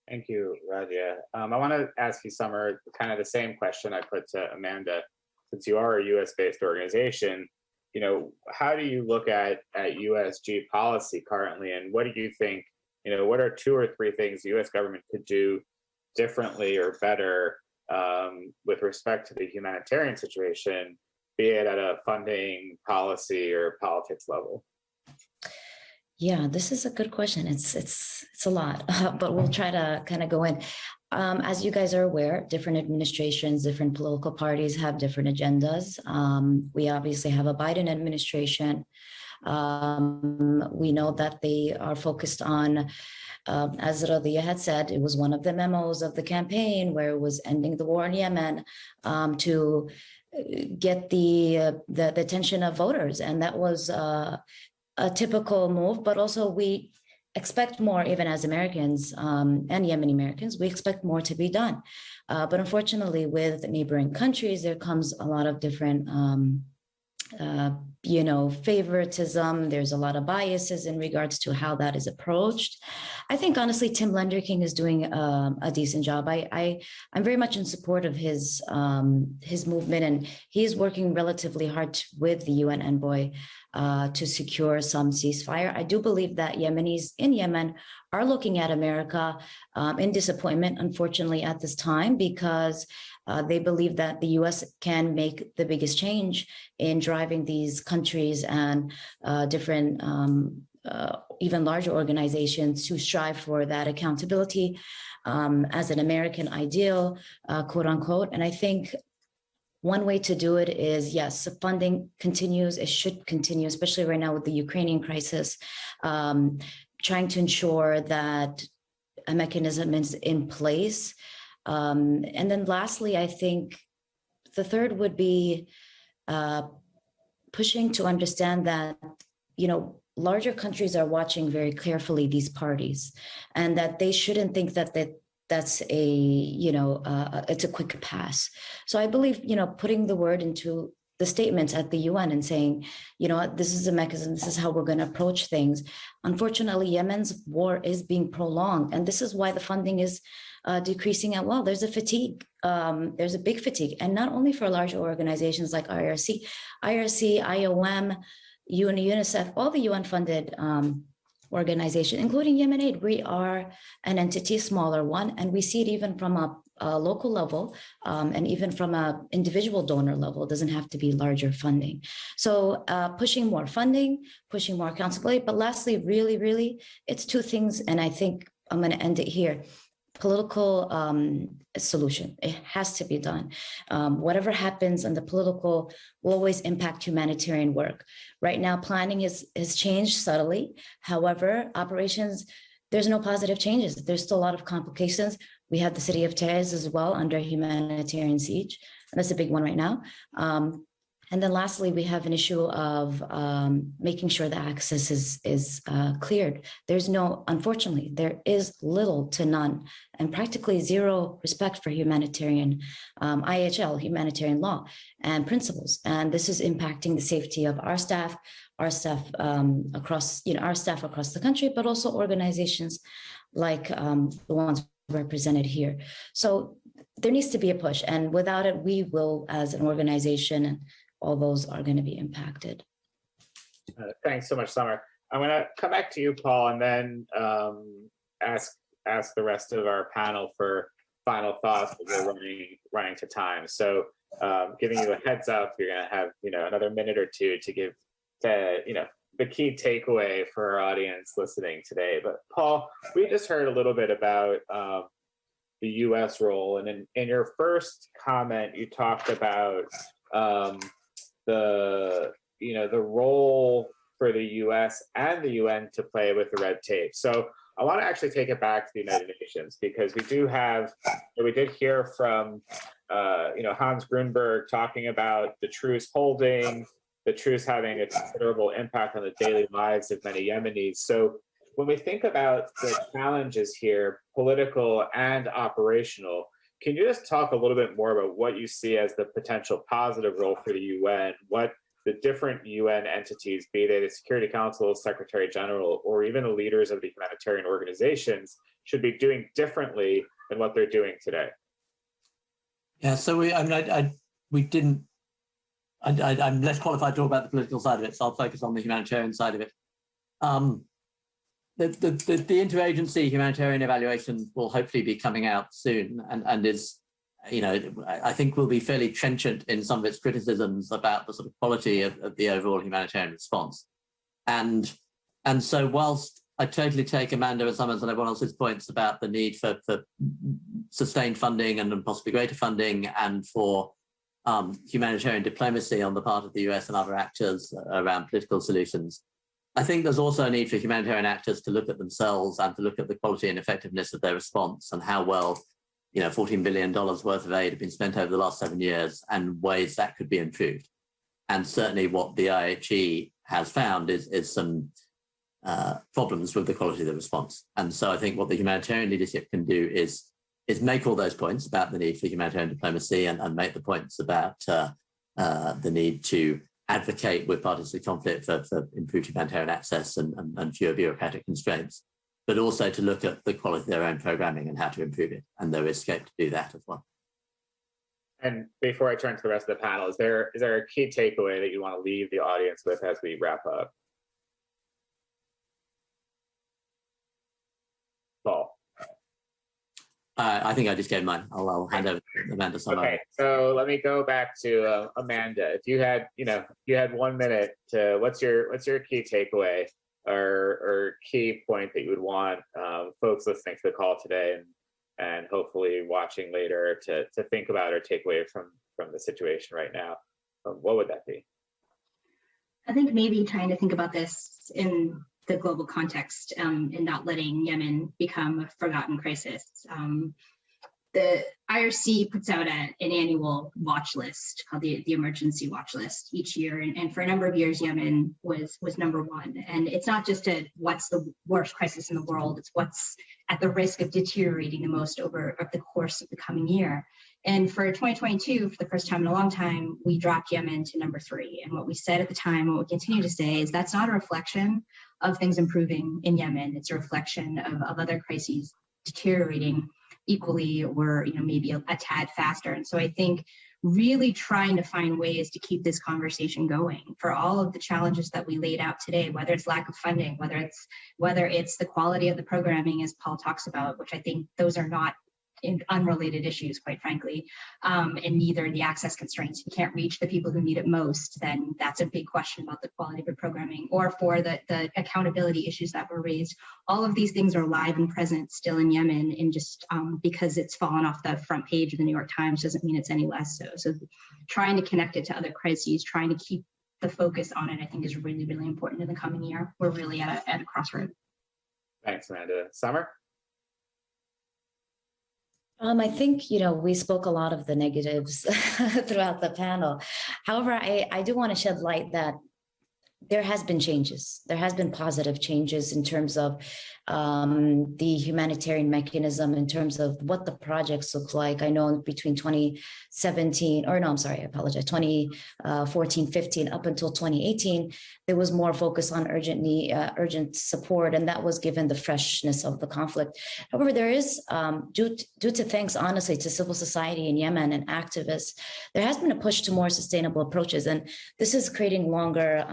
Thank you, Radia. I want to ask you, Summer, kind of the same question I put to Amanda. Since you are a US-based organization, how do you look at USG policy currently, and what do you think, what are 2 or 3 things the US government could do differently or better with respect to the humanitarian situation, be it at a funding, policy, or politics level? Yeah, this is a good question. It's a lot, but we'll try to kind of go in. As you guys are aware, different administrations, different political parties have different agendas. We obviously have a Biden administration. We know that they are focused on, as Radia had said, it was one of the memos of the campaign where it was ending the war in Yemen to get the attention of voters. And that was a typical move, but also we expect more, even as Americans and Yemeni Americans, we expect more to be done. But unfortunately, with neighboring countries, there comes a lot of different favoritism. There's a lot of biases in regards to how that is approached. I think honestly, Tim Lenderking is doing a decent job. I'm very much in support of his movement, and he's working relatively hard with the UN envoy to secure some ceasefire. I do believe that Yemenis in Yemen are looking at America in disappointment, unfortunately, at this time, because they believe that the US can make the biggest change in driving these countries and different, even larger organizations to strive for that accountability as an American ideal, quote unquote. And I think one way to do it is, yes, funding continues. It should continue, especially right now with the Ukrainian crisis, trying to ensure that a mechanism is in place. And then lastly, I think the third would be pushing to understand that, larger countries are watching very carefully these parties, and that they shouldn't think that that's it's a quick pass. So I believe, putting the word into the statements at the UN and saying, this is a mechanism, this is how we're going to approach things. Unfortunately, Yemen's war is being prolonged, and this is why the funding is decreasing as well. There's a fatigue. There's a big fatigue, and not only for larger organizations like IRC, IOM, UNICEF, all the UN-funded organization, including Yemen Aid. We are an entity, a smaller one, and we see it even from a a local level, and even from an individual donor level. It doesn't have to be larger funding. So pushing more funding, pushing more accountability. But lastly, really, it's two things, and I think I'm going to end it here. Political solution. It has to be done. Whatever happens on the political will always impact humanitarian work. Right now, planning has changed subtly. However, operations, there's no positive changes. There's still a lot of complications. We have the city of Taiz as well under humanitarian siege. And that's a big one right now. And then lastly, we have an issue of making sure the access is cleared. Unfortunately, there is little to none and practically zero respect for humanitarian, IHL, humanitarian law and principles. And this is impacting the safety of our staff across the country, but also organizations like the ones represented here. So there needs to be a push. And without it, we will, as an organization, and all those are going to be impacted. Thanks so much, Summer. I'm going to come back to you, Paul, and then ask the rest of our panel for final thoughts. We're running to time, so giving you a heads up, you're going to have another minute or two to give the key takeaway for our audience listening today. But Paul, we just heard a little bit about the U.S. role, and in your first comment, you talked about the role for the U.S. and the UN to play with the red tape. So I want to actually take it back to the United Nations, because we did hear from Hans Grunberg talking about the truce holding, the truce having a considerable impact on the daily lives of many Yemenis. So when we think about the challenges here, political and operational, can you just talk a little bit more about what you see as the potential positive role for the UN, what the different UN entities, be they the Security Council, Secretary General, or even the leaders of the humanitarian organizations, should be doing differently than what they're doing today? Yeah, so I'm less qualified to talk about the political side of it, so I'll focus on the humanitarian side of it. The interagency humanitarian evaluation will hopefully be coming out soon, and is, I think will be fairly trenchant in some of its criticisms about the sort of quality of the overall humanitarian response. And so whilst I totally take Amanda and Summers and everyone else's points about the need for sustained funding and possibly greater funding, and for humanitarian diplomacy on the part of the US and other actors around political solutions, I think there's also a need for humanitarian actors to look at themselves and to look at the quality and effectiveness of their response, and how well, $14 billion worth of aid have been spent over the last 7 years, and ways that could be improved. And certainly what the IHE has found is some problems with the quality of the response. And so I think what the humanitarian leadership can do is make all those points about the need for humanitarian diplomacy, and make the points about the need to advocate with parties to the conflict for improved humanitarian access and fewer bureaucratic constraints, but also to look at the quality of their own programming and how to improve it. And there is scope to do that as well. And before I turn to the rest of the panel, is there a key takeaway that you want to leave the audience with as we wrap up? Paul. I think I just gave mine. I'll hand over to Amanda. Okay, so let me go back to Amanda. If you had 1 minute to, what's your key takeaway or key point that you would want folks listening to the call today and hopefully watching later to think about or take away from the situation right now? What would that be? I think maybe trying to think about this in the global context, and not letting Yemen become a forgotten crisis. The IRC puts out an annual watch list called the emergency watch list each year. And for a number of years, Yemen was number one. And it's not just what's the worst crisis in the world, it's what's at the risk of deteriorating the most over the course of the coming year. And for 2022, for the first time in a long time, we dropped Yemen to number 3. And what we said at the time, what we continue to say, is that's not a reflection of things improving in Yemen. It's a reflection of other crises deteriorating equally, or maybe a tad faster. And so I think really trying to find ways to keep this conversation going for all of the challenges that we laid out today, whether it's lack of funding, whether it's the quality of the programming, as Paul talks about, which I think those are not unrelated issues, quite frankly, and neither the access constraints. You can't reach the people who need it most, then that's a big question about the quality of the programming, or for the accountability issues that were raised. All of these things are live and present still in Yemen, and just because it's fallen off the front page of the New York Times doesn't mean it's any less so. So trying to connect it to other crises, trying to keep the focus on it, I think is really, really important in the coming year. We're really at a crossroad. Thanks, Amanda. Summer? I think, we spoke a lot of the negatives throughout the panel. However, I do want to shed light that there has been changes. There has been positive changes in terms of the humanitarian mechanism, in terms of what the projects look like. I know between 2017, or no, I'm sorry, I apologize, 2014, 15, up until 2018, there was more focus on urgent support, and that was given the freshness of the conflict. However, there is, due to thanks, honestly, to civil society in Yemen and activists, there has been a push to more sustainable approaches, and this is creating longer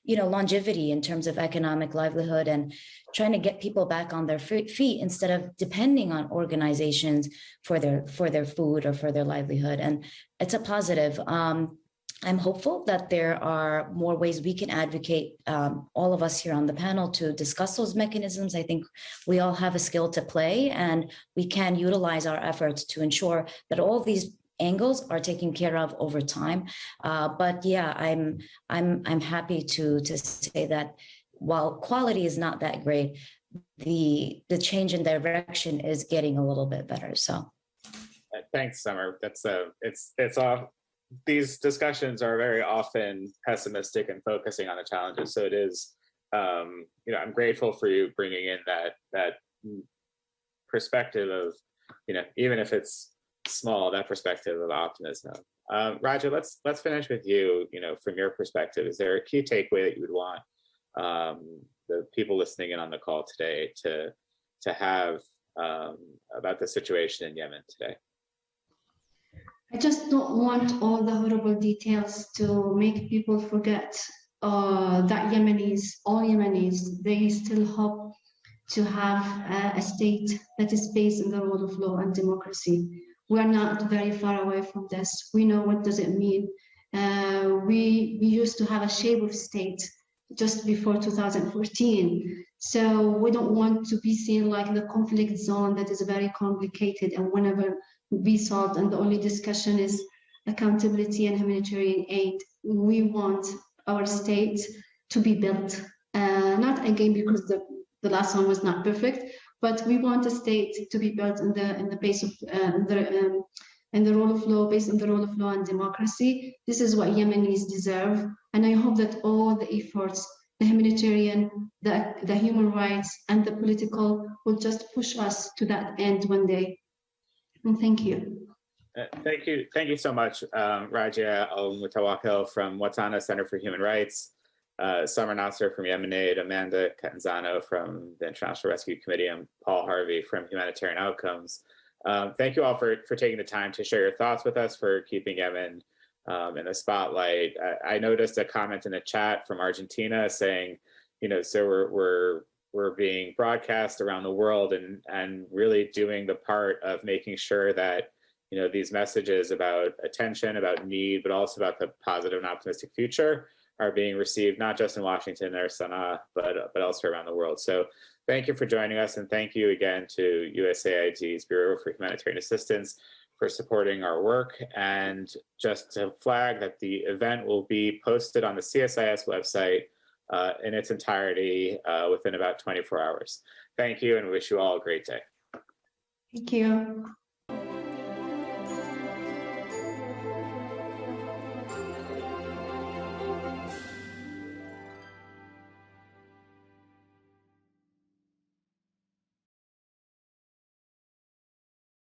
longevity in terms of economic livelihood and trying to get people back on their feet instead of depending on organizations for their food or for their livelihood. And it's a positive. I'm hopeful that there are more ways we can advocate, all of us here on the panel, to discuss those mechanisms. I think we all have a skill to play, and we can utilize our efforts to ensure that all these angles are taken care of over time. But yeah, I'm happy to say that while quality is not that great, the change in direction is getting a little bit better. So thanks, Summer. That's it's all. These discussions are very often pessimistic and focusing on the challenges. So it is, I'm grateful for you bringing in that perspective of, even if it's small, that perspective of optimism. Roger, let's finish with you. From your perspective, is there a key takeaway that you would want the people listening in on the call today to have about the situation in Yemen today? I just don't want all the horrible details to make people forget that all Yemenis, they still hope to have a state that is based on the rule of law and democracy. We're not very far away from this. We know what does it mean. We used to have a shape of state just before 2014. So we don't want to be seen like the conflict zone that is very complicated and whenever be solved, and the only discussion is accountability and humanitarian aid. We want our state to be built, not again because the last one was not perfect, but we want a state to be built in the base of in the rule of law, based on the rule of law and democracy. This is what Yemenis deserve, and I hope that all the efforts, the humanitarian, the human rights, and the political, will just push us to that end one day. And thank you. Thank you so much, Raja Al-Mutawakkil from Watana Center for Human Rights, Summer Nasser from Yemen Aid, Amanda CATANZANO from the International Rescue Committee, and Paul Harvey from Humanitarian Outcomes. Thank you all for taking the time to share your thoughts with us, for keeping Yemen in the spotlight. I noticed a comment in the chat from Argentina saying, so we're being broadcast around the world and really doing the part of making sure that, these messages about attention, about need, but also about the positive and optimistic future are being received, not just in Washington or Sana'a, but elsewhere around the world. So thank you for joining us. And thank you again to USAID's Bureau for Humanitarian Assistance for supporting our work. And just to flag that the event will be posted on the CSIS website in its entirety within about 24 hours. Thank you, and wish you all a great day. Thank you.